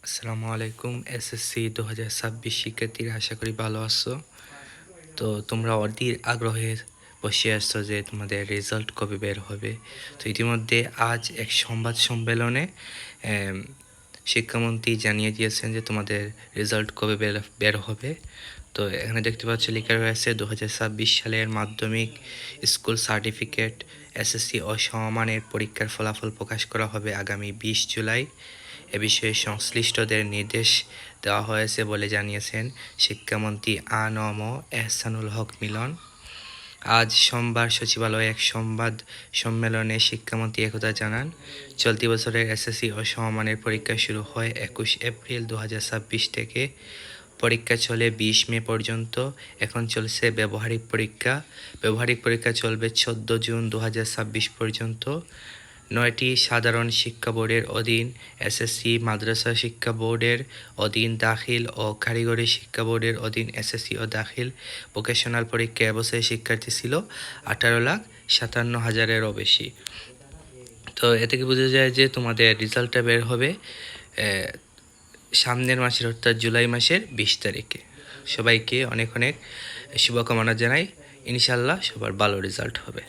আসসালামু আলাইকুম। এসএসসি 2026 শিক্ষার্থীরা আশা করি ভালো আছো। তো তোমরা অধীর আগ্রহে বসে আসছো যে তোমাদের রেজাল্ট কবে বের হবে। তো ইতিমধ্যে আজ এক সংবাদ সম্মেলনে শিক্ষামন্ত্রী জানিয়ে দিয়েছেন যে তোমাদের রেজাল্ট কবে বের হবে। তো এখানে দেখতে পাচ্ছ লেখা রয়েছে 2026 সালের মাধ্যমিক স্কুল সার্টিফিকেট এসএসসি ও সমমানের পরীক্ষার ফলাফল প্রকাশ করা হবে আগামী 20 জুলাই। এ বিষয়ে সংশ্লিষ্টদের নির্দেশ দেওয়া হয়েছে বলে জানিয়েছেন শিক্ষামন্ত্রী আ.ন.ম এহসানুল হক মিলন। আজ সোমবার সচিবালয়ে এক সংবাদ সম্মেলনে শিক্ষামন্ত্রী একথা জানান। চলতি বছরের এসএসসি ও সমমানের পরীক্ষা শুরু হয় 21 এপ্রিল 2026 থেকে। পরীক্ষা চলে 20 মে পর্যন্ত। এখন চলছে ব্যবহারিক পরীক্ষা। ব্যবহারিক পরীক্ষা চলবে 14 জুন 2026 পর্যন্ত। 9টি সাধারণ শিক্ষা বোর্ডের অধীন এসএসসি, মাদ্রাসা শিক্ষা বোর্ডের অধীন দাখিল ও কারিগরি শিক্ষা বোর্ডের অধীন এসএসসি ও দাখিল ভোকেশনাল পরীক্ষা এবছরে শিক্ষার্থী ছিল 18,57,000-এরও বেশি। তো এ থেকে বোঝা যায় যে তোমাদের রেজাল্টটা বের হবে সামনের মাসের অর্থাৎ জুলাই মাসের 20 তারিখে। সবাইকে অনেক অনেক শুভকামনা জানাই। ইনশাল্লাহ সবার ভালো রেজাল্ট হবে।